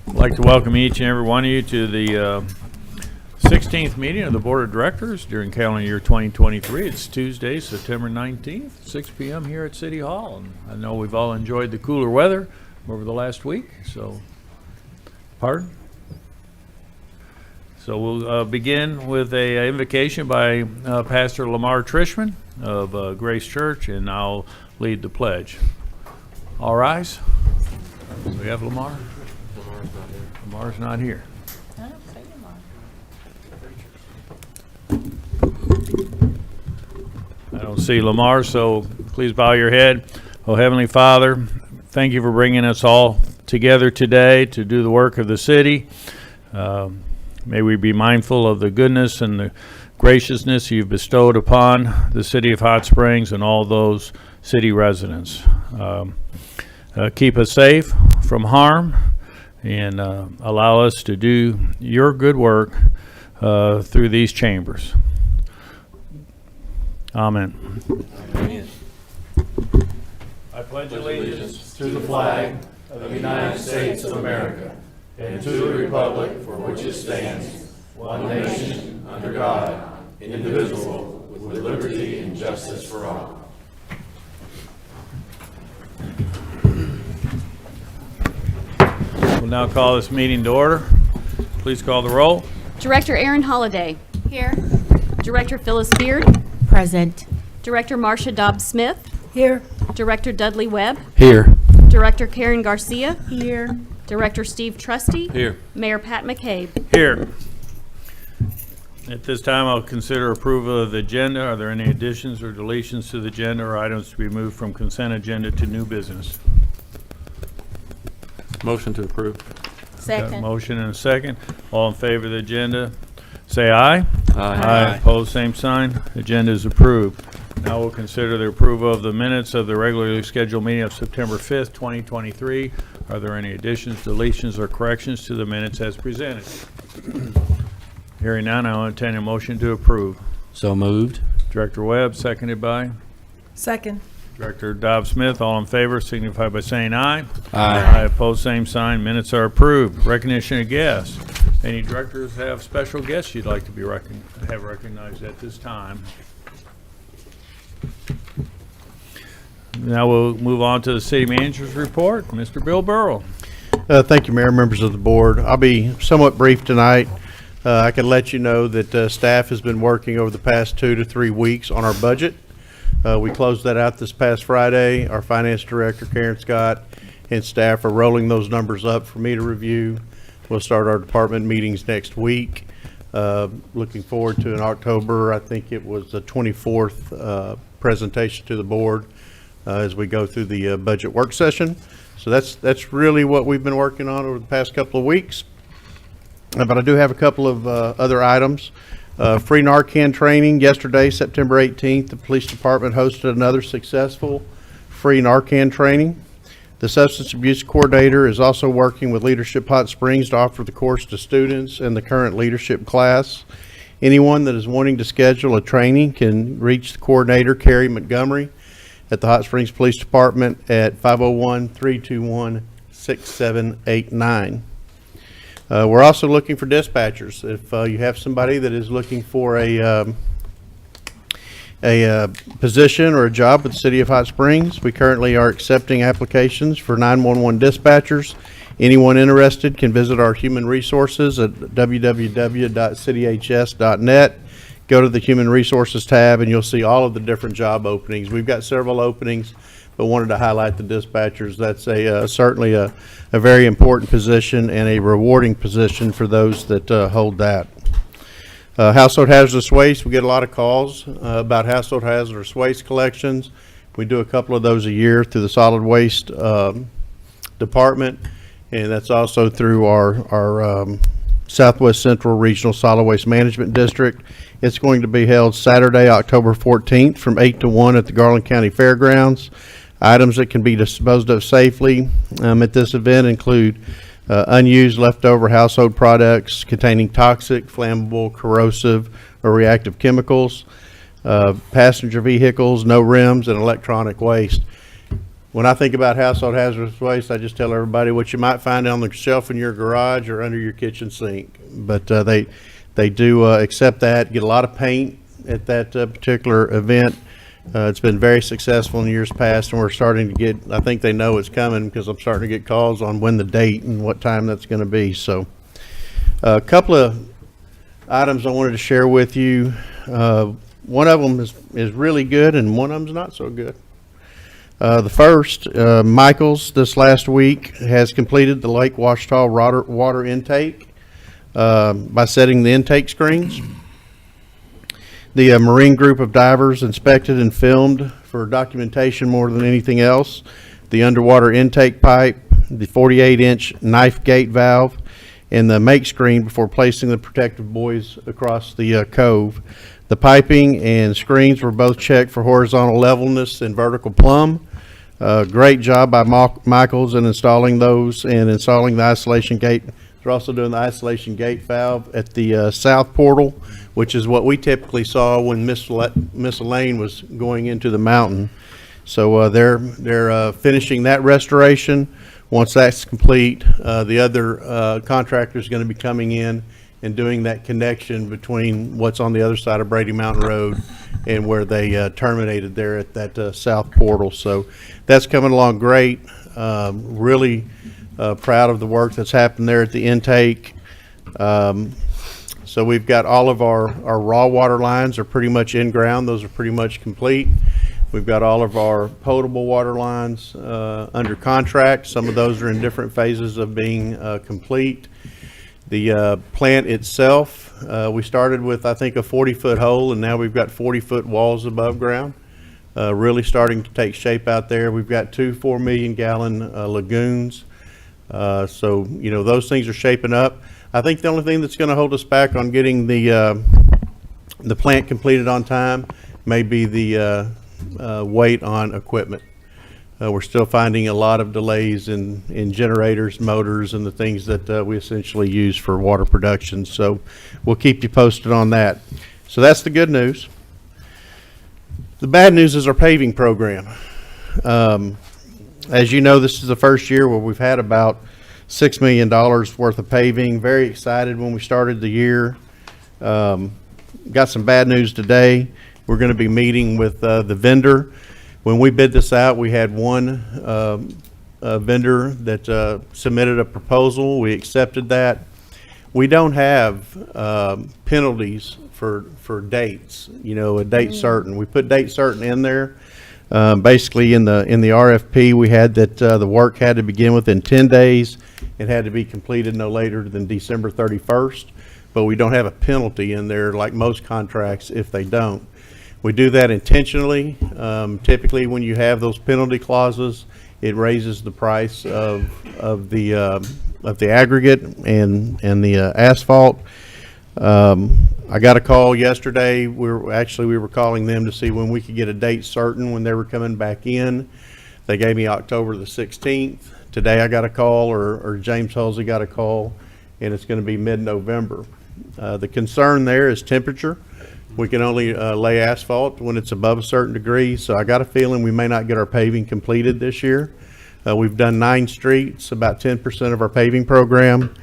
I'd like to welcome each and every one of you to the 16th meeting of the Board of Directors during calendar year 2023. It's Tuesday, September 19th, 6 p.m. here at City Hall. And I know we've all enjoyed the cooler weather over the last week, so, pardon? So we'll begin with a invocation by Pastor Lamar Trishman of Grace Church, and I'll lead the pledge. All rise. So we have Lamar. Lamar's not here. I don't see Lamar. I don't see Lamar, so please bow your head. Oh, Heavenly Father, thank you for bringing us all together today to do the work of the city. May we be mindful of the goodness and the graciousness you've bestowed upon the city of Hot Springs and all those city residents. Keep us safe from harm and allow us to do your good work through these chambers. Amen. Amen. I pledge allegiance to the flag of the United States of America and to the republic for which it stands, one nation, under God, indivisible, with liberty and justice for all. We'll now call this meeting to order. Please call the roll. Director Aaron Holliday. Here. Director Phyllis Beard. Present. Director Marcia Dobbs-Smith. Here. Director Dudley Webb. Here. Director Karen Garcia. Here. Director Steve Trusty. Here. Mayor Pat McCabe. Here. At this time, I'll consider approval of the agenda. Are there any additions or deletions to the agenda or items to be moved from consent agenda to new business? Motion to approve. Got a Second. motion and a second. All in favor of the agenda, say aye. Aye. Opposed, same sign. Agenda is approved. Now we'll consider the approval of the minutes of the regularly scheduled meeting of September 5th, 2023. Are there any additions, deletions, or corrections to the minutes as presented? Hearing none, I'll entertain a motion to approve. So moved. Director Webb, seconded by Second. Director Dobbs-Smith. All in favor signify by saying aye. Aye. Opposed, same sign. Minutes are approved. Recognition of guests. Any directors have special guests you'd like to be have recognized at this time? Now we'll move on to the city manager's report. Mr. Bill Burrow. Thank you, Mayor, members of the board. I'll be somewhat brief tonight. I can let you know that staff has been working over the past 2 to 3 weeks on our budget. We closed that out this past Friday. Our finance director, Karen Scott, and staff are rolling those numbers up for me to review. We'll start our department meetings next week. Looking forward to in October, I think it was the 24th presentation to the board as we go through the budget work session. So that's really what we've been working on over the past couple of weeks. But I do have a couple of other items. Free Narcan training yesterday, September 18th. The police department hosted another successful free Narcan training. The substance abuse coordinator is also working with Leadership Hot Springs to offer the course to students in the current leadership class. Anyone that is wanting to schedule a training can reach the coordinator, Carrie Montgomery, at the Hot Springs Police Department at 501-321-6789. We're also looking for dispatchers. If you have somebody that is looking for a position or a job with the City of Hot Springs, we currently are accepting applications for 911 dispatchers. Anyone interested can visit our human resources at www.cityhs.net. Go to the Human Resources tab and you'll see all of the different job openings. We've got several openings, but wanted to highlight the dispatchers. That's certainly a very important position and a rewarding position for those that hold that. Household hazardous waste, we get a lot of calls about household hazardous waste collections. We do a couple of those a year through the solid waste department, and that's also through our Southwest Central Regional Solid Waste Management District. It's going to be held Saturday, October 14th from 8 to 1 at the Garland County Fairgrounds. Items that can be disposed of safely at this event include unused leftover household products containing toxic, flammable, corrosive, or reactive chemicals, passenger vehicles, no rims, and electronic waste. when I think about household hazardous waste, I just tell everybody what you might find on the shelf in your garage or under your kitchen sink. But they do accept that, get a lot of paint at that particular event. It's been very successful in years past, and we're starting to get, I think they know it's coming because I'm starting to get calls on when the date and what time that's going to be. So a couple of items I wanted to share with you. One of them is really good, and one of them's not so good. The first, Michaels, this last week, has completed the Lake Ouachita water intake by setting the intake screens. The Marine group of divers inspected and filmed for documentation more than anything else the underwater intake pipe, the 48-inch knife gate valve, and the make screen before placing the protective buoys across the cove. The piping and screens were both checked for horizontal levelness and vertical plumb. Great job by Michaels in installing those and installing the isolation gate. They're also doing the isolation gate valve at the south portal, which is what we typically saw when Miss Elaine was going into the mountain. So they're finishing that restoration. Once that's complete, the other contractor is going to be coming in and doing that connection between what's on the other side of Brady Mountain Road and where they terminated there at that south portal. So that's coming along great. Really proud of the work that's happened there at the intake. So we've got all of our raw water lines are pretty much in ground. Those are pretty much complete. We've got all of our potable water lines under contract. Some of those are in different phases of being complete. The plant itself, we started with, I think, a 40-foot hole, and now we've got 40-foot walls above ground. Really starting to take shape out there. We've got 2 4-million-gallon lagoons. So, you know, those things are shaping up. I think the only thing that's going to hold us back on getting the plant completed on time may be the weight on equipment. We're still finding a lot of delays in generators, motors, and the things that we essentially use for water production. So we'll keep you posted on that. So that's the good news. The bad news is our paving program. As you know, this is the first year where we've had about $6 million worth of paving. Very excited when we started the year. Got some bad news today. We're going to be meeting with the vendor. When we bid this out, we had one vendor that submitted a proposal. We accepted that. We don't have penalties for dates, you know, a date certain. We put date certain in there. Basically in the RFP, we had that the work had to begin within 10 days. It had to be completed no later than December 31st, but we don't have a penalty in there like most contracts if they don't. We do that intentionally. Typically when you have those penalty clauses, it raises the price of the aggregate and the asphalt. I got a call yesterday. We were calling them to see when we could get a date certain when they were coming back in. They gave me October the 16th. Today I got a call, or James Halsey got a call, and it's going to be mid-November. The concern there is temperature. We can only lay asphalt when it's above a certain degree, so I got a feeling we may not get our paving completed this year. We've done 9 streets, about 10% of our paving program.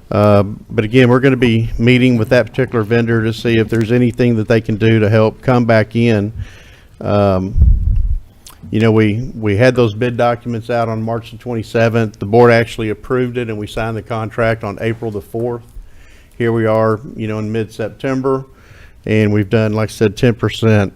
But again, we're going to be meeting with that particular vendor to see if there's anything that they can do to help come back in. You know, we had those bid documents out on March the 27th. The board actually approved it, and we signed the contract on April the 4th. Here we are, you know, in mid-September, and we've done, like I said, 10%.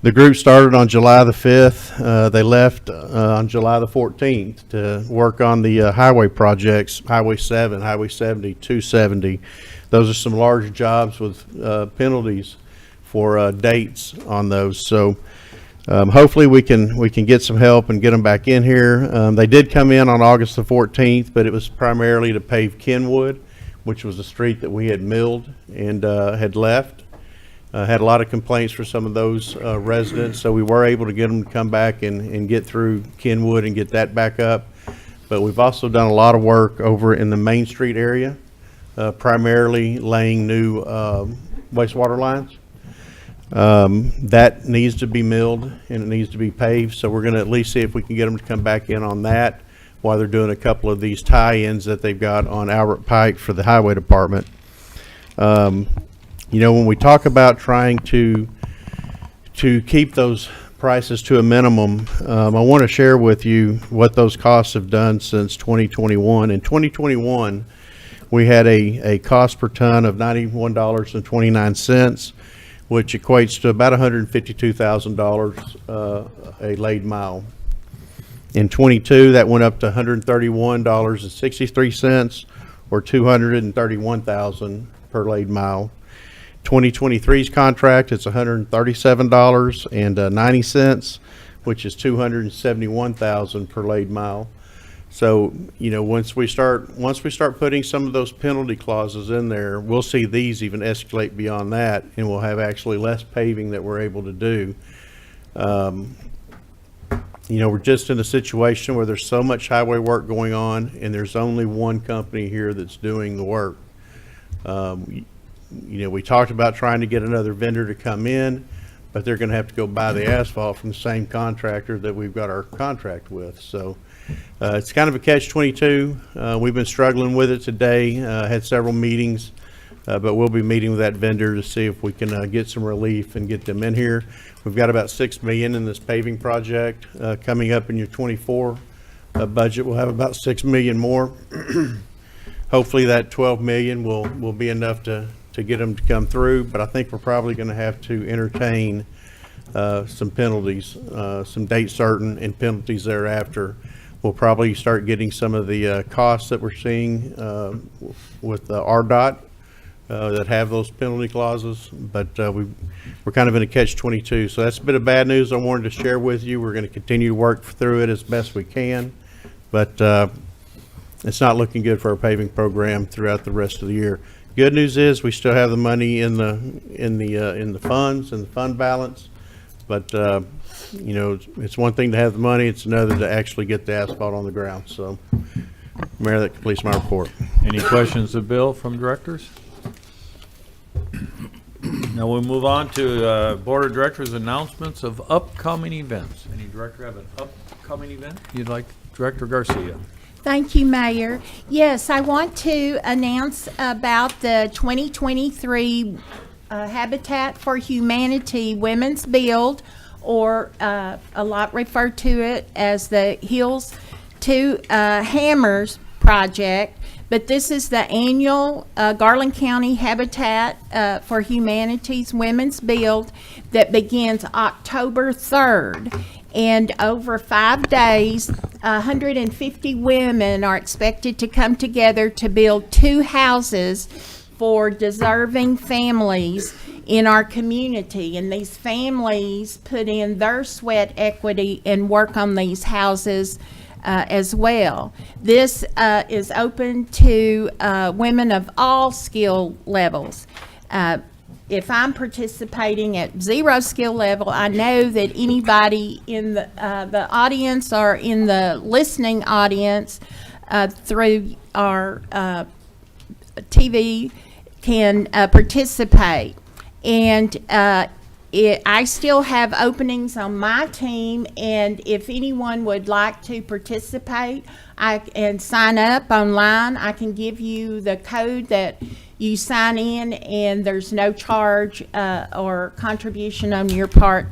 The group started on July the 5th. They left on July the 14th to work on the highway projects, Highway 7, Highway 70, 270. Those are some large jobs with penalties for dates on those. So hopefully we can get some help and get them back in here. They did come in on August the 14th, but it was primarily to pave Kenwood, which was a street that we had milled and had left. Had a lot of complaints for some of those residents, so we were able to get them to come back and get through Kenwood and get that back up. But we've also done a lot of work over in the Main Street area, primarily laying new wastewater lines. That needs to be milled and it needs to be paved, so we're gonna at least see if we can get them to come back in on that while they're doing a couple of these tie-ins that they've got on Albert Pike for the highway department. You know, when we talk about trying to keep those prices to a minimum, I want to share with you what those costs have done since 2021. In 2021, we had a cost per ton of $91.29, which equates to about $152,000 a laid mile. In 22, that went up to $131.63, or $231,000 per laid mile. 2023's contract, it's $137.90, which is $271,000 per laid mile. So, you know, once we start putting some of those penalty clauses in there, we'll see these even escalate beyond that, and we'll have actually less paving that we're able to do. You know, we're just in a situation where there's so much highway work going on, and there's only one company here that's doing the work. You know, we talked about trying to get another vendor to come in, but they're going to have to go buy the asphalt from the same contractor that we've got our contract with. So it's kind of a catch-22. We've been struggling with it today, had several meetings, but we'll be meeting with that vendor to see if we can get some relief and get them in here. We've got about $6 million in this paving project. Coming up in your 24 budget, we'll have about $6 million more. Hopefully that 12 million will be enough to get them to come through, but I think we're probably going to have to entertain some penalties, some date certain and penalties thereafter. We'll probably start getting some of the costs that we're seeing with RDOT that have those penalty clauses, but we're kind of in a catch-22. So that's a bit of bad news I wanted to share with you. We're going to continue to work through it as best we can, but it's not looking good for our paving program throughout the rest of the year. Good news is we still have the money in the funds and the fund balance, but you know, it's one thing to have the money, it's another to actually get the asphalt on the ground. So, Mayor, that completes my report. Any questions of Bill from directors? Now we'll move on to Board of Directors announcements of upcoming events. Any director have an upcoming event you'd like? Director Garcia. Thank you, Mayor. Yes, I want to announce about the 2023 Habitat for Humanity Women's Build, or a lot refer to it as the Hills to Hammers project. But this is the annual Garland County Habitat for Humanity's Women's Build that begins October 3rd. And over 5 days, 150 women are expected to come together to build 2 houses for deserving families in our community. And these families put in their sweat equity and work on these houses as well. This is open to women of all skill levels. If I'm participating at 0 skill level, I know that anybody in the audience or in the listening audience through our TV can participate. And I still have openings on my team, and if anyone would like to participate and sign up online, I can give you the code that you sign in, and there's no charge or contribution on your part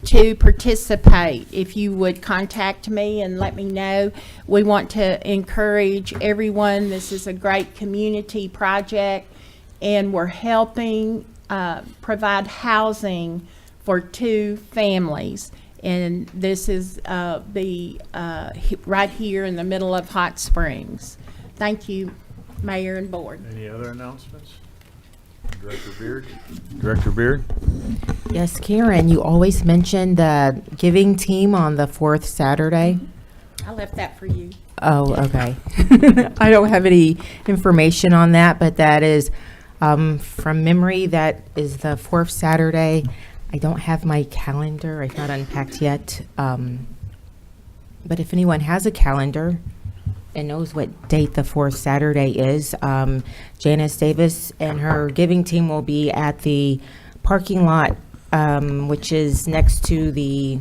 to participate. If you would contact me and let me know. We want to encourage everyone. This is a great community project, and we're helping provide housing for 2 families. And this is right here in the middle of Hot Springs. Thank you, Mayor and Board. Any other announcements? Director Beard? Director Beard? Yes, Karen, you always mention the giving team on the 4th Saturday. I left that for you. Oh, okay. I don't have any information on that, but that is from memory, that is the 4th Saturday. I don't have my calendar. It's not unpacked yet. But if anyone has a calendar and knows what date the 4th Saturday is, Janice Davis and her giving team will be at the parking lot which is next to the,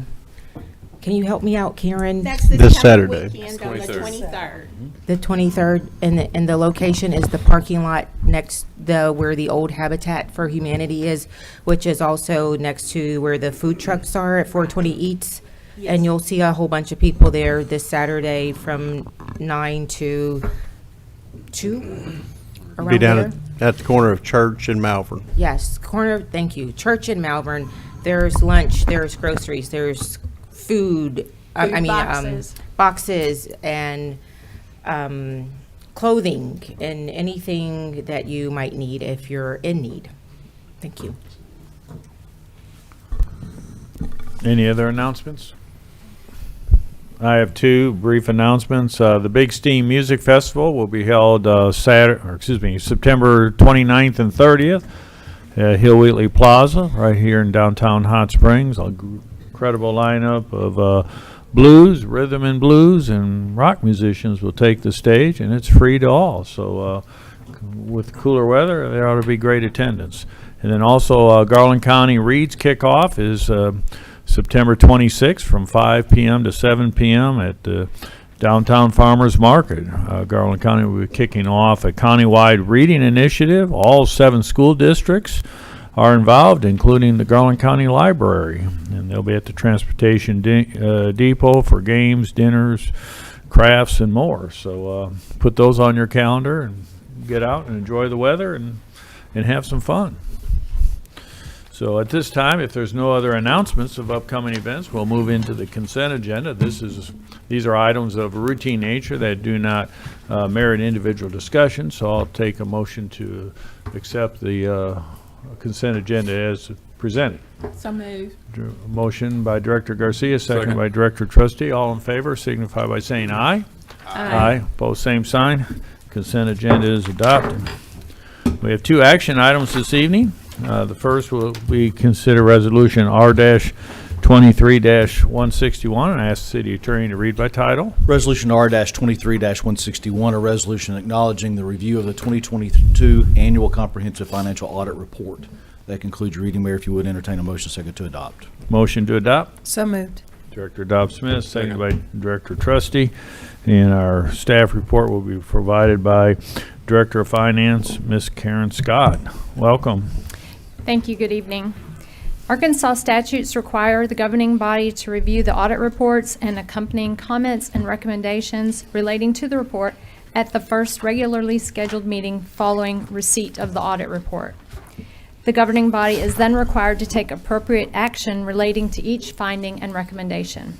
can you help me out, Karen? That's the This coming Saturday. weekend on the 23rd. The 23rd, and the location is the parking lot next where the old Habitat for Humanity is, which is also next to where the food trucks are at 420 Eats. And you'll see a whole bunch of people there this Saturday from 9 to 2, Be around down there. at the corner of Church and Malvern. Yes, thank you. Church in Malvern. There's lunch, there's groceries, there's food, boxes. boxes and clothing and anything that you might need if you're in need. Thank you. Any other announcements? I have two brief announcements. The Big Steam Music Festival will be held September 29th and 30th at Hill Wheatley Plaza, right here in downtown Hot Springs. Incredible lineup of blues, rhythm and blues, and rock musicians will take the stage, and it's free to all. So with cooler weather, there ought to be great attendance. And then also Garland County Reads kickoff is September 26th from 5 p.m. to 7 p.m. at the Downtown Farmers Market. Garland County will be kicking off a countywide reading initiative. All 7 school districts are involved, including the Garland County Library. And they'll be at the Transportation Depot for games, dinners, crafts, and more. So put those on your calendar and get out and enjoy the weather and have some fun. So at this time, if there's no other announcements of upcoming events, we'll move into the consent agenda. These are items of routine nature that do not merit individual discussion, so I'll take a motion to accept the consent agenda as presented. So moved. Motion by Director Garcia, second by Director Trustee. All in favor signify by saying aye. Aye. Opposed, same sign. Consent agenda is adopted. We have 2 action items this evening. The first will be consider resolution R-23-161, and I ask the city attorney to read by title. Resolution R-23-161, a resolution acknowledging the review of the 2022 Annual Comprehensive Financial Audit Report. That concludes your reading, Mayor. If you would entertain a motion second to adopt. Motion to adopt. So moved. Director Dobb Smith, seconded by Director Trustee. And our staff report will be provided by Director of Finance, Ms. Karen Scott. Welcome. Thank you. Good evening. Arkansas statutes require the governing body to review the audit reports and accompanying comments and recommendations relating to the report at the first regularly scheduled meeting following receipt of the audit report. The governing body is then required to take appropriate action relating to each finding and recommendation.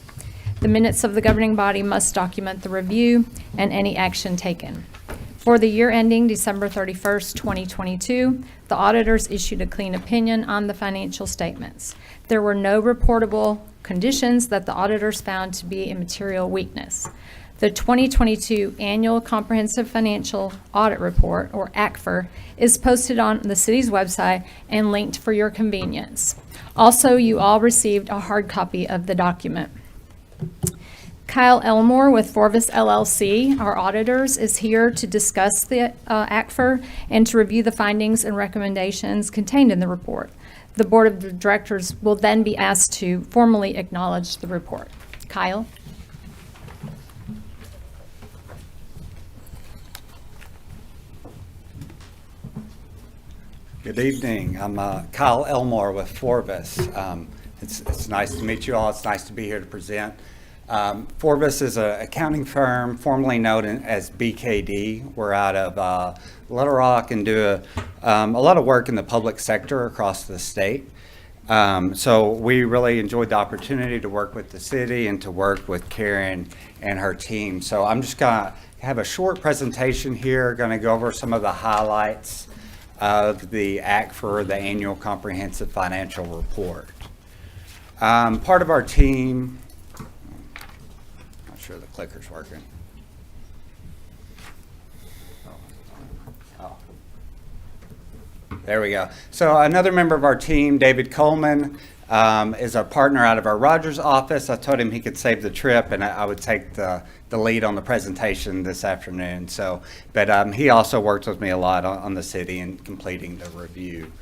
The minutes of the governing body must document the review and any action taken. For the year ending December 31st, 2022, the auditors issued a clean opinion on the financial statements. There were no reportable conditions that the auditors found to be a material weakness. The 2022 Annual Comprehensive Financial Audit Report, or ACFR, is posted on the city's website and linked for your convenience. Also, you all received a hard copy of the document. Kyle Elmore with Forvis LLC, our auditors, is here to discuss the ACFR and to review the findings and recommendations contained in the report. The Board of Directors will then be asked to formally acknowledge the report. Kyle? Good evening. I'm Kyle Elmore with Forvis. It's nice to meet you all. It's nice to be here to present. Forvis is an accounting firm formerly known as BKD. We're out of Little Rock and do a lot of work in the public sector across the state. So we really enjoyed the opportunity to work with the city and to work with Karen and her team. So I'm just going to have a short presentation here, going to go over some of the highlights of the ACFR, the Annual Comprehensive Financial Report. Part of our team, not sure the clicker's working. Oh. There we go. So another member of our team, David Coleman, is a partner out of our Rogers office. I told him he could save the trip and I would take the lead on the presentation this afternoon. So, but he also worked with me a lot on the city and completing the review.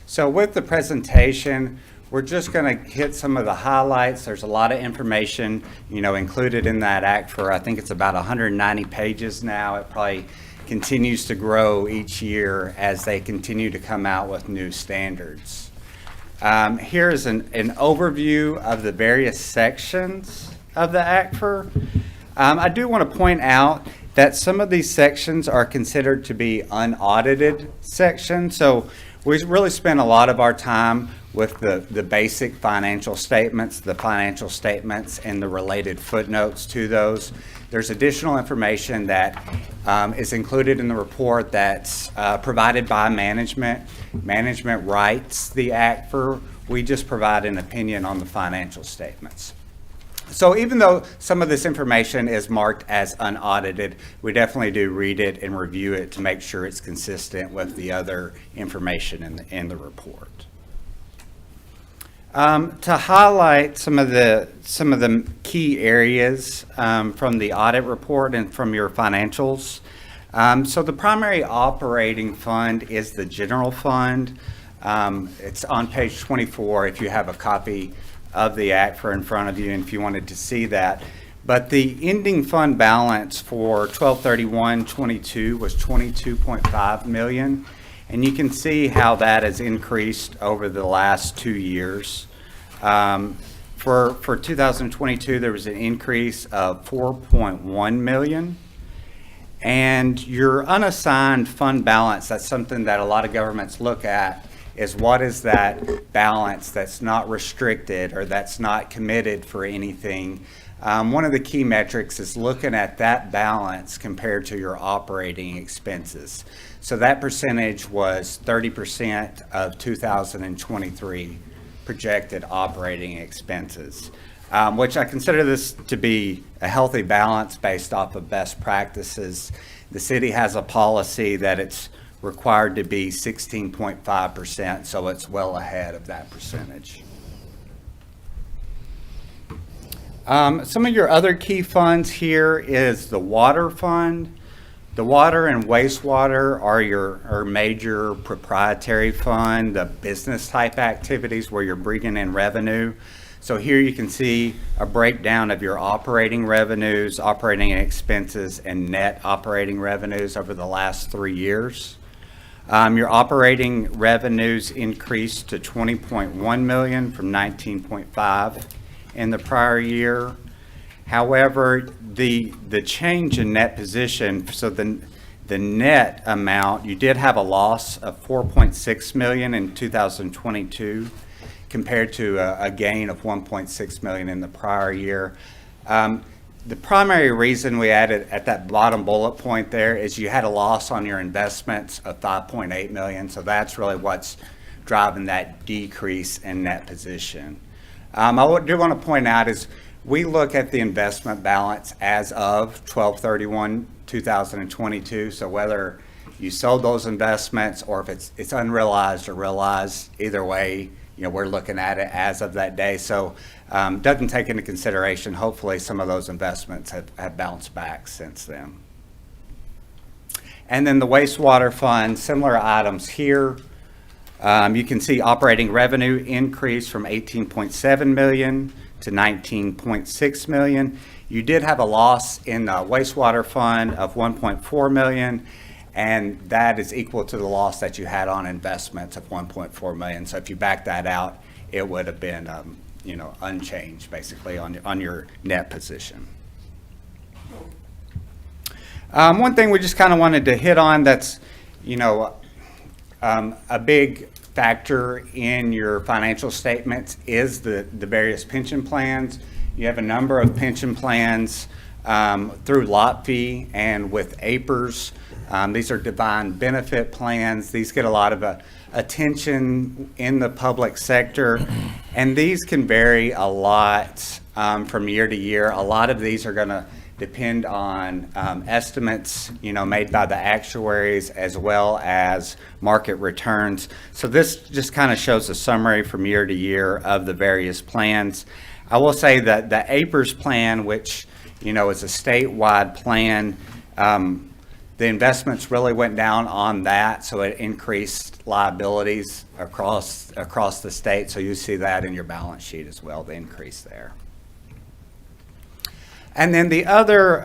So with the presentation, We're just going to hit some of the highlights. There's a lot of information, included in that act for, I think it's about 190 pages now. It probably continues to grow each year as they continue to come out with new standards. Here is an overview of the various sections of the ACFR. I do want to point out that some of these sections are considered to be unaudited sections. So we really spend a lot of our time with the basic financial statements, and the related footnotes to those. There's additional information that is included in the report that's provided by management. Management writes the ACFR. We just provide an opinion on the financial statements. So even though some of this information is marked as unaudited, we definitely do read it and review it to make sure it's consistent with the other information in the report. To highlight some of the key areas from the audit report and from your financials. So the primary operating fund is the general fund. It's on page 24 if you have a copy of the ACFR in front of you and if you wanted to see that. But the ending fund balance for 12/31/22 was $22.5 million. And you can see how that has increased over the last 2 years. For 2022, there was an increase of $4.1 million. And your unassigned fund balance, that's something that a lot of governments look at, is what is that balance that's not restricted or that's not committed for anything. One of the key metrics is looking at that balance compared to your operating expenses. So that percentage was 30% of 2023 projected operating expenses, which I consider this to be a healthy balance based off of best practices. The city has a policy that it's required to be 16.5%, so it's well ahead of that percentage. Some of your other key funds here is the water fund. The water and wastewater are your major proprietary fund, the business type activities where you're bringing in revenue. So here you can see a breakdown of your operating revenues, operating expenses, and net operating revenues over the last 3 years. Your operating revenues increased to $20.1 million from $19.5 in the prior year. However, the change in net position, so the net amount, you did have a loss of $4.6 million in 2022 compared to a gain of $1.6 million in the prior year. The primary reason we added at that bottom bullet point there is you had a loss on your investments of $5.8 million, so that's really what's driving that decrease in net position. I do want to point out is we look at the investment balance as of 12/31/2022, so whether you sold those investments or if it's unrealized or realized, either way, we're looking at it as of that day. So doesn't take into consideration, hopefully, some of those investments have bounced back since then. And then the wastewater fund, similar items here. You can see operating revenue increased from $18.7 million to $19.6 million. You did have a loss in the wastewater fund of $1.4 million, and that is equal to the loss that you had on investments of $1.4 million. So if you back that out, it would have been, unchanged basically on your net position. One thing we just kind of wanted to hit on that's, a big factor in your financial statements is the various pension plans. You have a number of pension plans through lot fee and with APRS. These are defined benefit plans. These get a lot of attention in the public sector, and these can vary a lot from year to year. A lot of these are going to depend on estimates, made by the actuaries as well as market returns. So this just kind of shows a summary from year to year of the various plans. I will say that the APRS plan, which, is a statewide plan, The investments really went down on that, so it increased liabilities across the state. So you see that in your balance sheet as well, the increase there. And then the other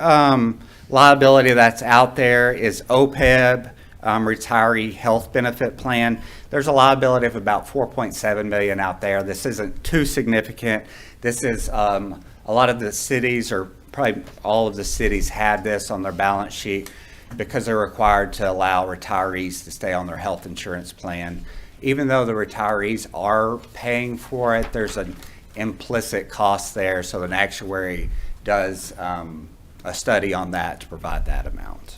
liability that's out there is OPEB, Retiree Health Benefit Plan. There's a liability of about $4.7 million out there. This isn't too significant. This is a lot of the cities, or probably all of the cities, had this on their balance sheet because they're required to allow retirees to stay on their health insurance plan. Even though the retirees are paying for it, there's an implicit cost there, so an actuary does a study on that to provide that amount.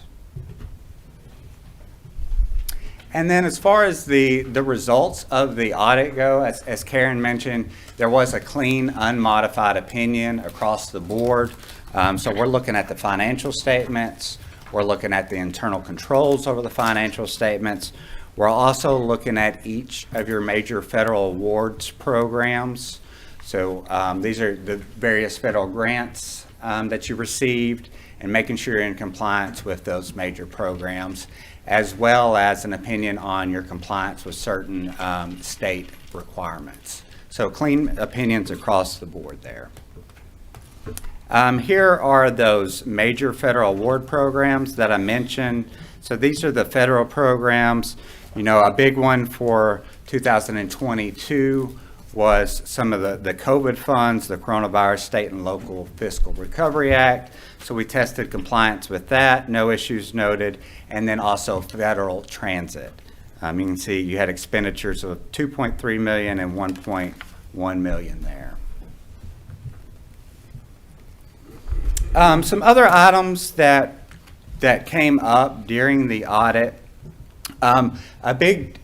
And then as far as the results of the audit go, as Karen mentioned, there was a clean, unmodified opinion across the board. So we're looking at the financial statements. We're looking at the internal controls over the financial statements. We're also looking at each of your major federal awards programs. So these are the various federal grants that you received, and making sure you're in compliance with those major programs, as well as an opinion on your compliance with certain state requirements. So clean opinions across the board there. Here are those major federal award programs that I mentioned. So these are the federal programs. You know, a big one for 2022 was some of the COVID funds, the Coronavirus State and Local Fiscal Recovery Act. So we tested compliance with that, no issues noted, and then also federal transit. You can see you had expenditures of $2.3 million and $1.1 million there. Some other items that came up during the audit. A big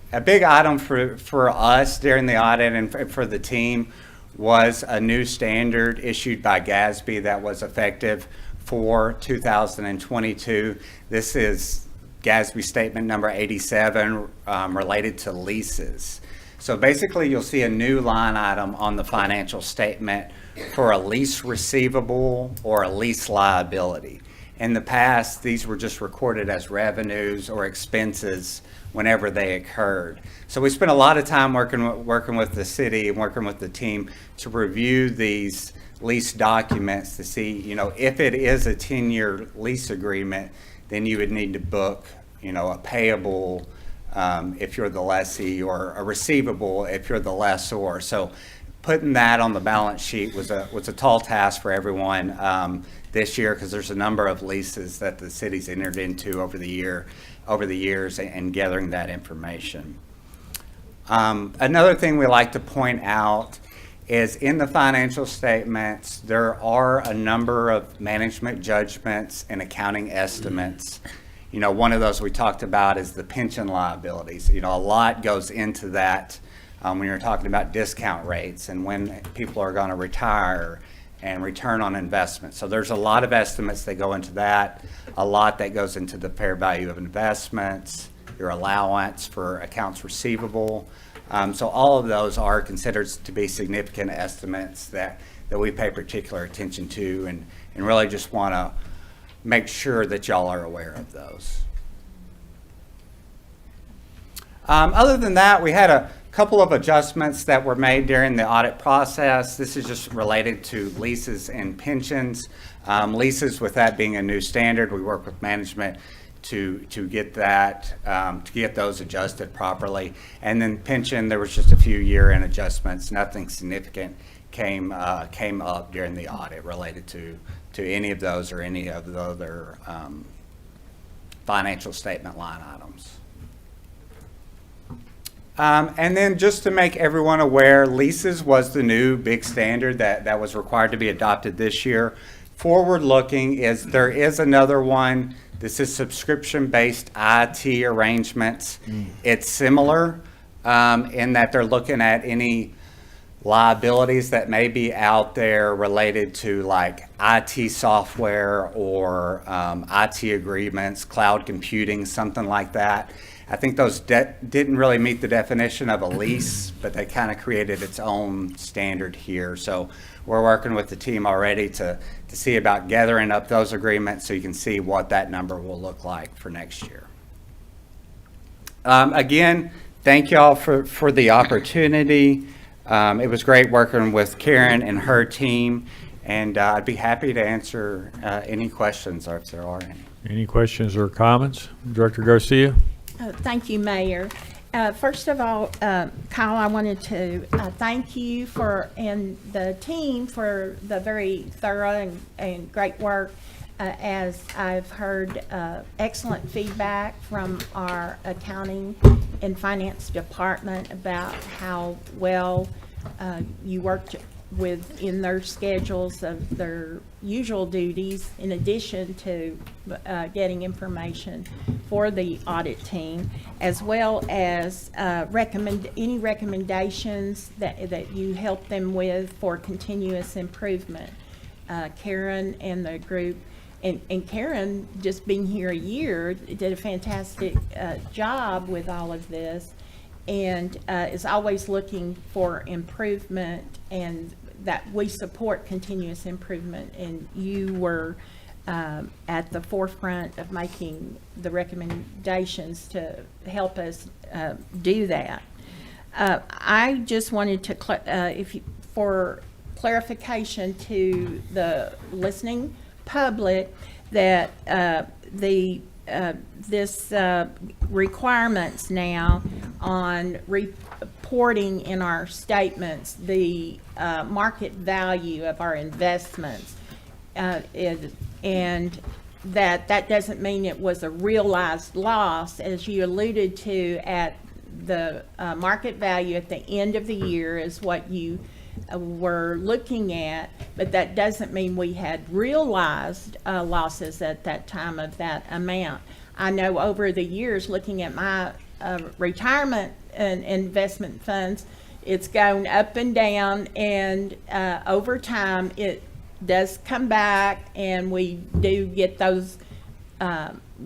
item for us during the audit and for the team was a new standard issued by GASB that was effective for 2022. This is GASB statement number 87 related to leases. So basically you'll see a new line item on the financial statement for a lease receivable or a lease liability. In the past, these were just recorded as revenues or expenses whenever they occurred. So we spent a lot of time working with the city and working with the team to review these lease documents to see, you know, if it is a 10-year lease agreement, then you would need to book, you know, a payable if you're the lessee, or a receivable if you're the lessor. So putting that on the balance sheet was a tall task for everyone this year, because there's a number of leases that the city's entered into over the years, and gathering that information. Another thing we like to point out is in the financial statements, there are a number of management judgments and accounting estimates. You know, one of those we talked about is the pension liabilities. You know, a lot goes into that when you're talking about discount rates and when people are going to retire and return on investment. So there's a lot of estimates that go into that, a lot that goes into the fair value of investments, your allowance for accounts receivable. So all of those are considered to be significant estimates that we pay particular attention to, and really just want to make sure that y'all are aware of those. Other than that, we had a couple of adjustments that were made during the audit process. This is just related to leases and pensions. Leases, with that being a new standard, we work with management to get that, to get those adjusted properly. And then pension, there was just a few year-end adjustments. Nothing significant came up during the audit related to any of those or any of the other financial statement line items. And then just to make everyone aware, leases was the new big standard that was required to be adopted this year. Forward-looking there is another one. This is subscription-based IT arrangements. It's similar in that they're looking at any liabilities that may be out there related to like IT software or IT agreements, cloud computing, something like that. I think those didn't really meet the definition of a lease, but they kind of created its own standard here. So we're working with the team already to see about gathering up those agreements so you can see what that number will look like for next year. Again, thank you all for the opportunity. It was great working with Karen and her team, and I'd be happy to answer any questions or if there are any. Any questions or comments? Director Garcia? Thank you, Mayor. First of all, Kyle, I wanted to thank you and the team for the very thorough and great work. As I've heard excellent feedback from our accounting and finance department about how well you worked within their schedules of their usual duties, in addition to getting information for the audit team, as well as any recommendations that you help them with for continuous improvement. Karen and the group, and Karen, just being here a year, did a fantastic job with all of this, and is always looking for improvement, and that we support continuous improvement. And you were at the forefront of making the recommendations to help us do that. I just wanted to, for clarification to the listening public, that this requirements now on reporting in our statements the market value of our investments, and that doesn't mean it was a realized loss, as you alluded to. At the market value at the end of the year is what you were looking at, but that doesn't mean we had realized losses at that time of that amount. I know over the years, looking at my retirement and investment funds, it's gone up and down, and over time it does come back, and we do get those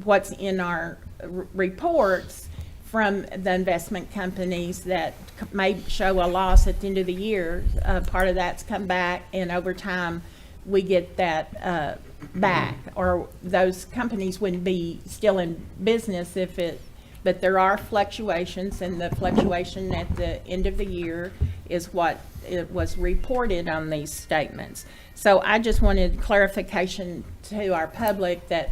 what's in our reports from the investment companies that may show a loss at the end of the year. Part of that's come back, and over time we get that back, or those companies wouldn't be still in business but there are fluctuations, and the fluctuation at the end of the year is what it was reported on these statements. So I just wanted clarification to our public that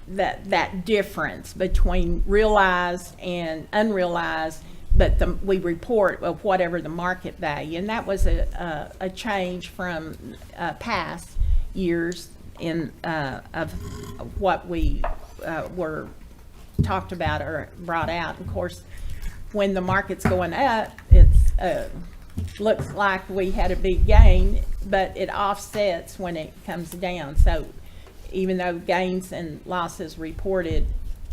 that difference between realized and unrealized, but we report of whatever the market value, and that was a change from past years of what we were talked about or brought out. Of course, when the market's going up, it's looks like we had a big gain, but it offsets when it comes down. So even though gains and losses reported,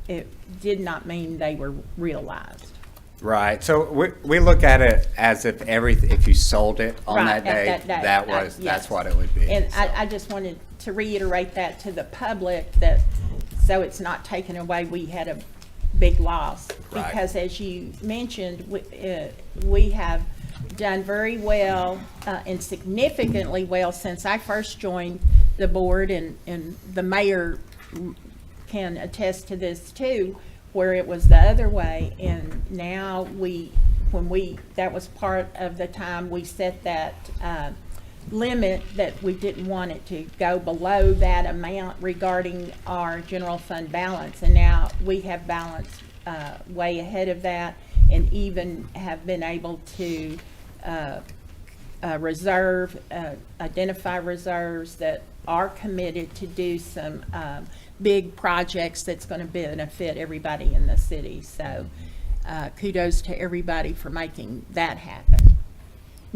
it did not mean they were realized. Right. So we look at it as if you sold it on Right, that day, at that day. that's Yes. what it would be. And I just wanted to reiterate that to the public, that so it's not taken away we had a big loss. Right. Because as you mentioned, we have done very well and significantly well since I first joined the board, and the mayor can attest to this too, where it was the other way. And now that was part of the time we set that limit, that we didn't want it to go below that amount regarding our general fund balance. And now we have balance way ahead of that, and even have been able to identify reserves that are committed to do some big projects that's going to benefit everybody in the city. So kudos to everybody for making that happen.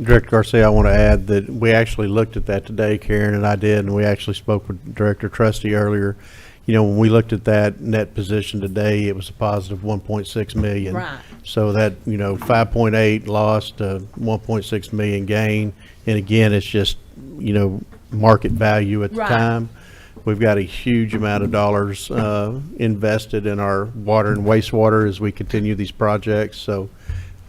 Director Garcia, I want to add that we actually looked at that today, Karen and I did, and we actually spoke with Director Trusty earlier. You know, when we looked at that net position today, it was a positive 1.6 million. Right. So that, 5.8 loss to 1.6 million gain. And again, it's just, market value at the Right. time. We've got a huge amount of dollars invested in our water and wastewater as we continue these projects. So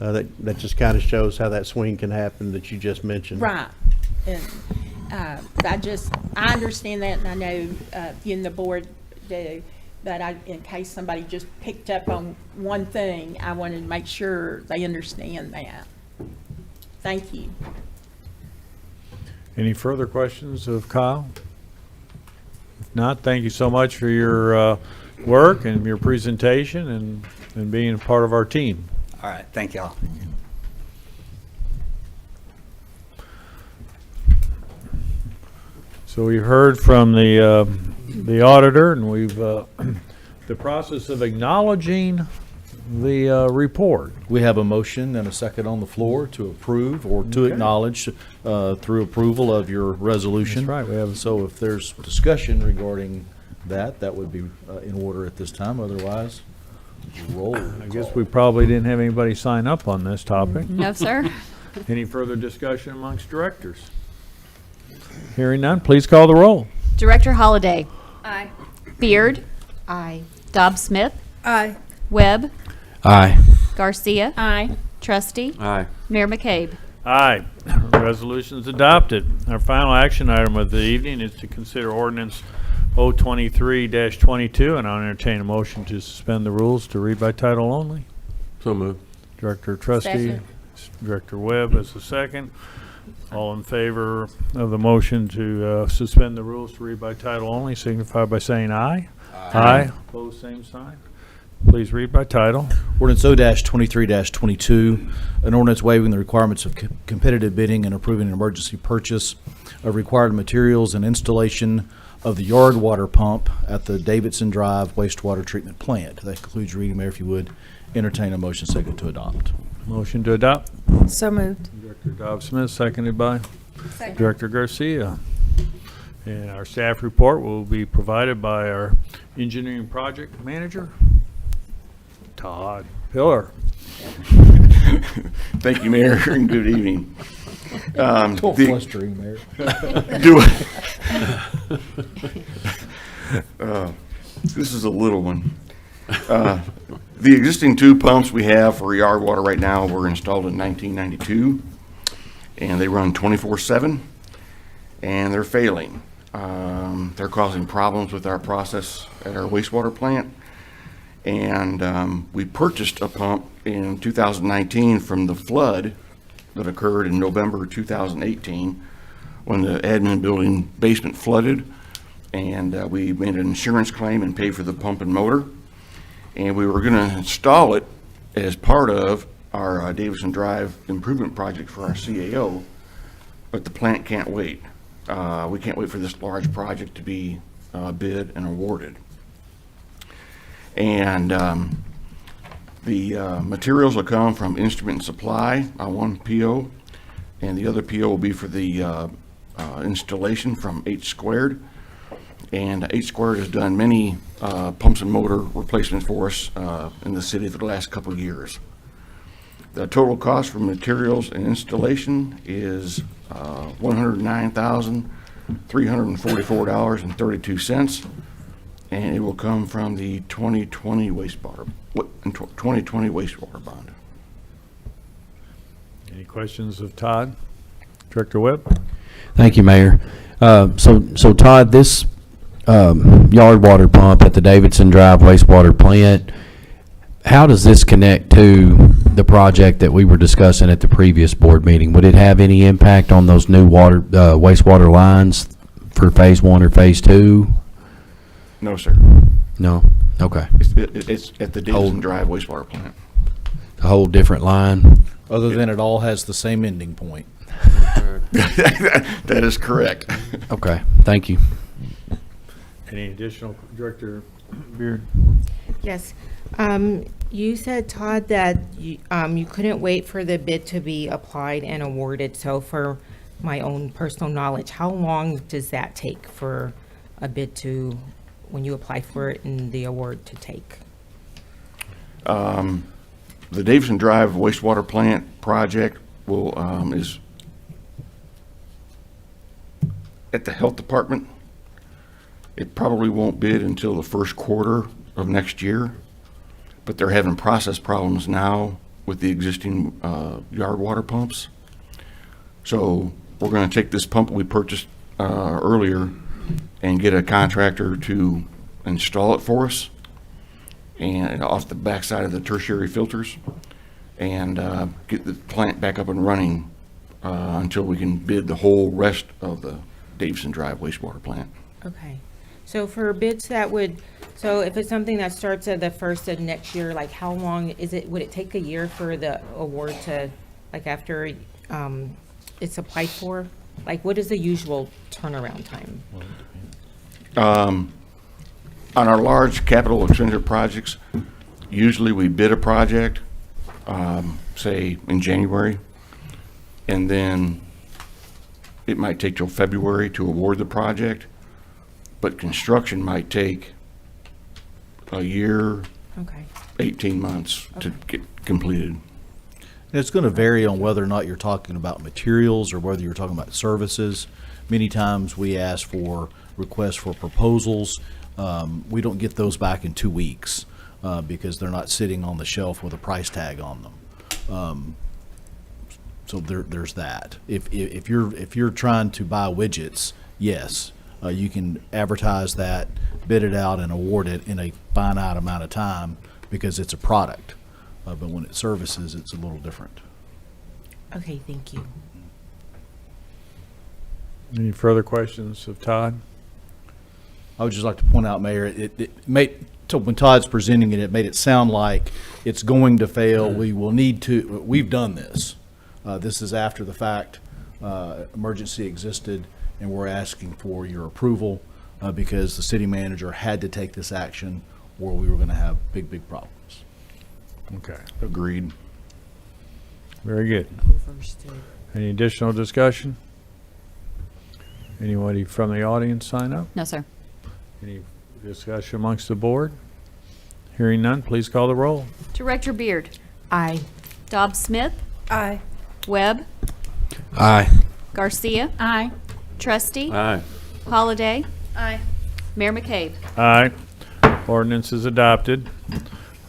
that just kind of shows how that swing can happen that you just mentioned. Right. And, I understand that, and I know you and the board do, but in case somebody just picked up on one thing, I wanted to make sure they understand that. Thank you. Any further questions of Kyle? If not, thank you so much for your work and your presentation and being a part of our team. All right, thank y'all. So we heard from the auditor, and we've the process of acknowledging the report. We have a motion and a second on the floor to approve or to Okay. acknowledge through approval of your resolution. That's right, we have- So if there's discussion regarding that, that would be in order at this time. Otherwise, roll. I guess we probably didn't have anybody sign up on this topic. No, sir. Any further discussion amongst directors? Hearing none, please call the roll. Director Holliday. Aye. Beard. Aye. Dobbs Smith. Aye. Webb. Aye. Garcia. Aye. Trustee. Aye. Mayor McCabe. Aye. Resolution's adopted. Our final action item of the evening is to consider ordinance 023-22, and I'll entertain a motion to suspend the rules to read by title only. So moved. Director Trustee, Director Webb as the second. All in favor of the motion to suspend the rules to read by title only, signify by saying aye. Aye. Opposed, same sign. Please read by title. Ordinance O-23-22, an ordinance waiving the requirements of competitive bidding and approving an emergency purchase of required materials and installation of the yard water pump at the Davidson Drive wastewater treatment plant. That concludes your reading, Mayor. If you would entertain a motion second to adopt. Motion to adopt. So moved. Director Dobbs Smith, seconded by Director Garcia. And our staff report will be provided by our engineering project manager, Todd Pillar. Thank you, Mayor, and good evening. Don't The- fluster him, Mayor. do This is a little one. The existing two pumps we have for yard water right now were installed in 1992, and they run 24/7, and they're failing. They're causing problems with our process at our wastewater plant, and we purchased a pump in 2019 from the flood that occurred in November 2018 when the admin building basement flooded, and we made an insurance claim and paid for the pump and motor. And we were going to install it as part of our Davidson Drive improvement project for our CAO, but the plant can't wait. We can't wait for this large project to be bid and awarded. And the materials will come from Instrument and Supply on one PO, and the other PO will be for the installation from H Squared. And H Squared has done many pumps and motor replacements for us in the city for the last couple of years. The total cost for materials and installation is $109,344.32, and it will come from the 2020 wastewater bond. Any questions of Todd? Director Webb? Thank you, Mayor. So Todd, this yard water pump at the Davidson Drive wastewater plant, how does this connect to the project that we were discussing at the previous board meeting? Would it have any impact on those new water wastewater lines for phase 1 or phase 2? No, sir. No? Okay. It's at the Davidson Drive wastewater plant. A whole different line? Other than it all has the same ending point. That is correct. Okay, thank you. Any additional, Director Beard? Yes. You said, Todd, that you couldn't wait for the bid to be applied and awarded. So for my own personal knowledge, how long does that take for a bid to, when you apply for it and the award to take? The Davidson Drive wastewater plant project is at the health department, It probably won't bid until the first quarter of next year, but they're having process problems now with the existing yard water pumps. So we're going to take this pump we purchased earlier and get a contractor to install it for us, and off the backside of the tertiary filters, and get the plant back up and running until we can bid the whole rest of the Davison Drive wastewater plant. Okay. So for bids that would, so if it's something that starts at the first of next year, like how long is it, would it take a year for the award to, like after it's applied for? Like what is the usual turnaround time? On our large capital expenditure projects, usually we bid a project, say in January, and then it might take till February to award the project, but construction might take a year, Okay. 18 months to Okay. get completed. And it's going to vary on whether or not you're talking about materials or whether you're talking about services. Many times we ask for requests for proposals. We don't get those back in 2 weeks because they're not sitting on the shelf with a price tag on them. So there's that. If you're trying to buy widgets, yes, you can advertise that, bid it out, and award it in a finite amount of time because it's a product. But when it's services, it's a little different. Okay, thank you. Any further questions of Todd? I would just like to point out, Mayor, it made, so when Todd's presenting it, it made it sound like it's going to fail. We will need to, we've done this. This is after the fact. Emergency existed, and we're asking for your approval because the city manager had to take this action or we were going to have big, big problems. Okay, Agreed. very good. Any additional discussion? Anybody from the audience sign up? No, sir. Any discussion amongst the board? Hearing none, please call the roll. Director Beard. Aye. Dobbs Smith. Aye. Webb. Aye. Garcia. Aye. Trustee. Aye. Holliday. Aye. Mayor McCabe. Aye. Ordinance is adopted.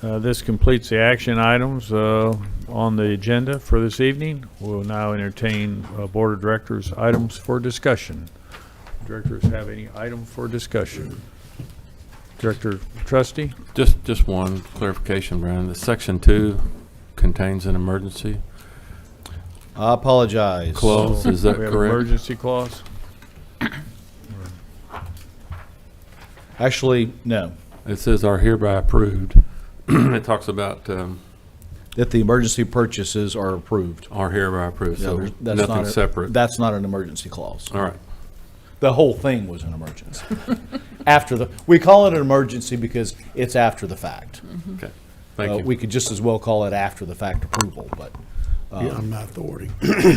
This completes the action items on the agenda for this evening. We'll now entertain Board of Directors items for discussion. Directors have any item for discussion? Director Trustee? Just one clarification, Brandon. The Section 2 contains an emergency I apologize. clause. Is that We have correct? emergency clause? Actually, no. It says are hereby approved. It talks about That the emergency purchases are approved. are hereby approved, Yeah, so that's not nothing a- separate. That's not an emergency clause. All right. The whole thing was an emergency. We call it an emergency because it's after the fact. Okay. Thank you. We could just as well call it after the fact approval, but. Beyond my authority.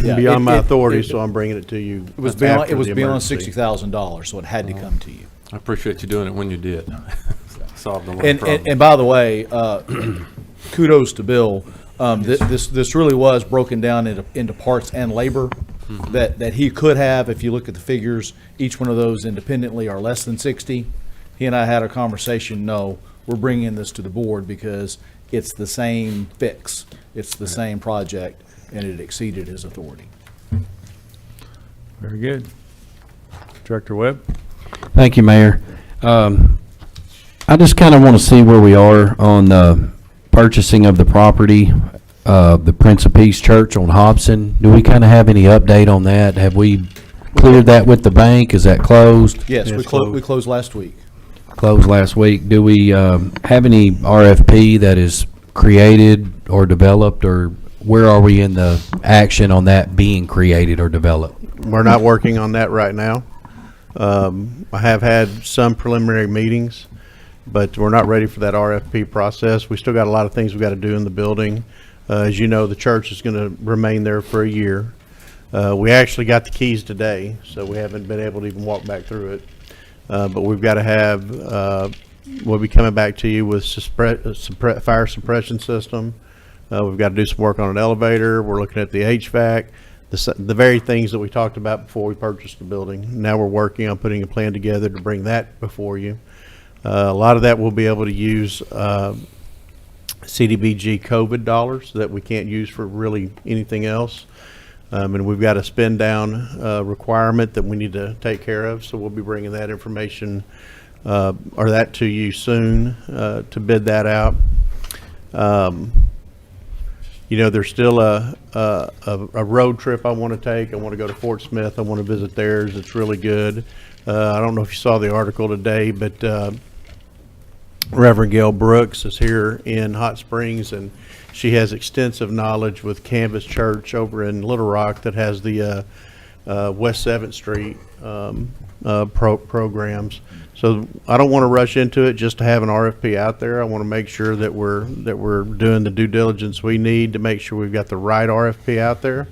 yeah, Beyond my it- authority, it- so I'm bringing it to you. It was after beyond, it was the beyond emergency. $60,000, so it had to come to you. I appreciate you doing it when you did. Solved a lot of problems. And by the way, kudos to Bill. This really was broken down into parts and labor that he could have, if you look at the figures, each one of those independently are less than 60. He and I had a conversation, no, we're bringing this to the board because it's the same fix. It's the same project, and it exceeded his authority. Very good. Director Webb? Thank you, Mayor. I just kind of want to see where we are on the purchasing of the property, the Prince of Peace Church on Hobson. Do we kind of have any update on that? Have we cleared that with the bank? Is that closed? Yes, Yes, we closed. closed last week. Closed last week. Do we have any RFP that is created or developed, or where are we in the action on that being created or developed? We're not working on that right now. I have had some preliminary meetings, but we're not ready for that RFP process. We still got a lot of things we've got to do in the building. As you know, the church is going to remain there for a year. We actually got the keys today, so we haven't been able to even walk back through it. But we've got to have, we'll be coming back to you with fire suppression system. We've got to do some work on an elevator. We're looking at the HVAC. the very things that we talked about before we purchased the building. Now we're working on putting a plan together to bring that before you. A lot of that we'll be able to use CDBG COVID dollars that we can't use for really anything else. And we've got a spend down requirement that we need to take care of. So we'll be bringing that information or that to you soon to bid that out. You know, there's still a road trip I want to take. I want to go to Fort Smith. I want to visit theirs. It's really good. I don't know if you saw the article today, but Reverend Gail Brooks is here in Hot Springs, and she has extensive knowledge with Canvas Church over in Little Rock that has the West 7th Street programs. So I don't want to rush into it just to have an RFP out there. I want to make sure that we're doing the due diligence we need to make sure we've got the right RFP out there.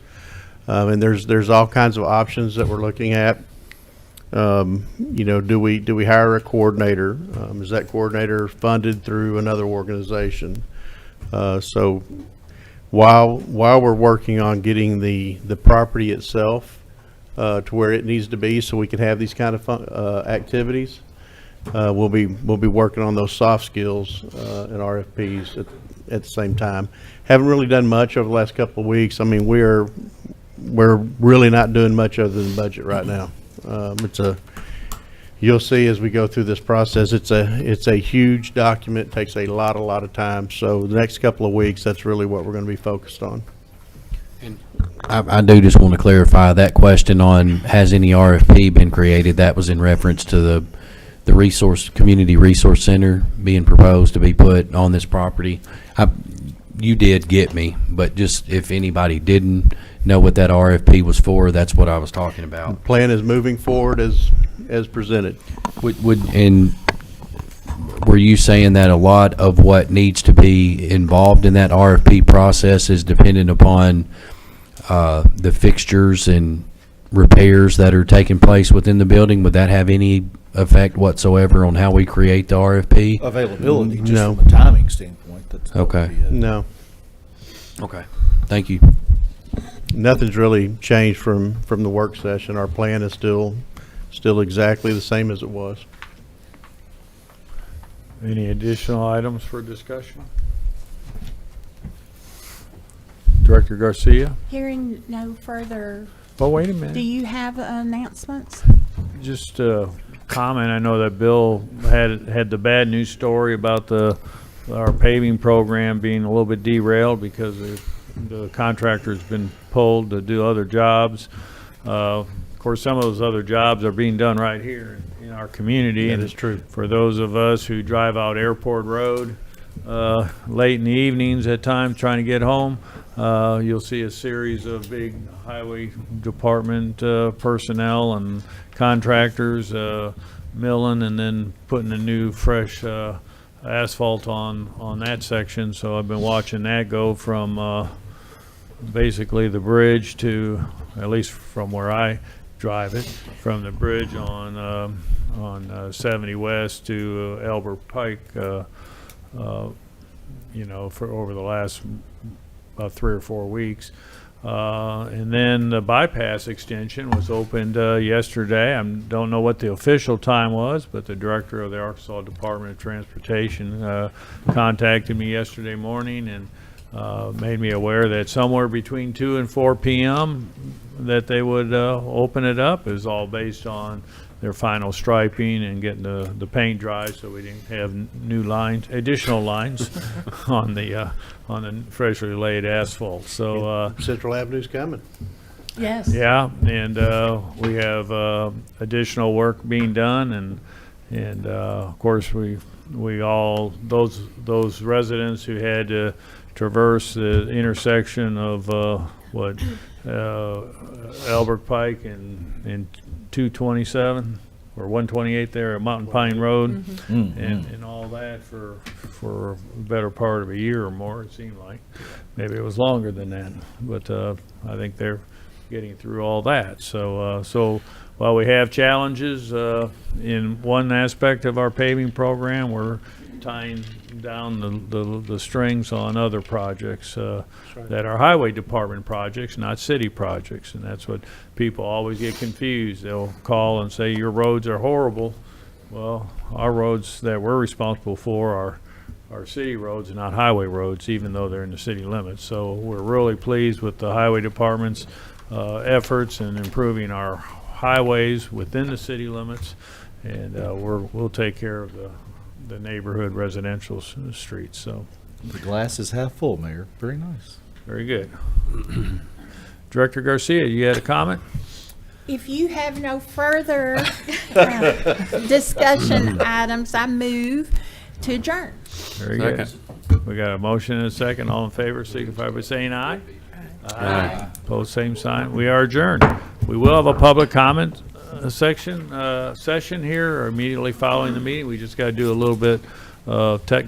And there's all kinds of options that we're looking at. You know, do we hire a coordinator? Is that coordinator funded through another organization? So while we're working on getting the property itself to where it needs to be, so we can have these kind of activities, we'll be working on those soft skills and RFPs at the same time. Haven't really done much over the last couple of weeks. I mean, we're really not doing much other than budget right now. You'll see as we go through this process, it's a huge document, takes a lot of time. So the next couple of weeks, that's really what we're going to be focused on. I do just want to clarify that question on has any RFP been created? That was in reference to the community resource center being proposed to be put on this property. You did get me, but just if anybody didn't know what that RFP was for, that's what I was talking about. The plan is moving forward as presented. And were you saying that a lot of what needs to be involved in that RFP process is dependent upon the fixtures and repairs that are taking place within the building? Would that have any effect whatsoever on how we create the RFP? Availability, just No. from a timing standpoint. That would Okay. be it. No, Okay. Thank you. nothing's really changed from the work session. Our plan is still exactly the same as it was. Any additional items for discussion? Director Garcia? Hearing no further, Oh, wait a do minute. you have announcements? Just a comment. I know that Bill had the bad news story about our paving program being a little bit derailed because the contractor's been pulled to do other jobs. Of course, some of those other jobs are being done right here in our community. That and is true. For those of us who drive out Airport Road late in the evenings at times trying to get home, you'll see a series of big highway department personnel and contractors milling and then putting a new fresh asphalt on that section. So I've been watching that go from basically the bridge to, at least from where I drive it, from the bridge on 70 West to Albert Pike, you know, for over the last about 3 or 4 weeks. And then the bypass extension was opened yesterday. I don't know what the official time was, but the director of the Arkansas Department of Transportation contacted me yesterday morning and made me aware that somewhere between 2 and 4 p.m. that they would open it up. It was all based on their final striping and getting the paint dry, so we didn't have new lines, additional lines on the freshly laid asphalt. So Central Avenue's coming. Yes. yeah, and we have additional work being done, and of course we all those residents who had to traverse the intersection of Albert Pike and 227 or 128 there at Mountain Pine Road, and all that for a better part of a year or more. It seemed like maybe it was longer than that, but I think they're getting through all that. So while we have challenges in one aspect of our paving program, we're tying down the strings on other projects that are highway department projects, not city projects. And that's what people always get confused. They'll call and say, your roads are horrible. Well, our roads that we're responsible for are city roads and not highway roads, even though they're in the city limits. So we're really pleased with the highway department's efforts in improving our highways within the city limits. And we'll take care of the neighborhood residential streets. So The glass is half full, Mayor. Very nice. very good. Director Garcia, you had a comment? If you have no further discussion items, I move to adjourn. Very good. We got a motion and a second. All in favor, signify by saying aye. Aye. Opposed, same sign. We are adjourned. We will have a public comment session here immediately following the meeting. We just got to do a little bit of technical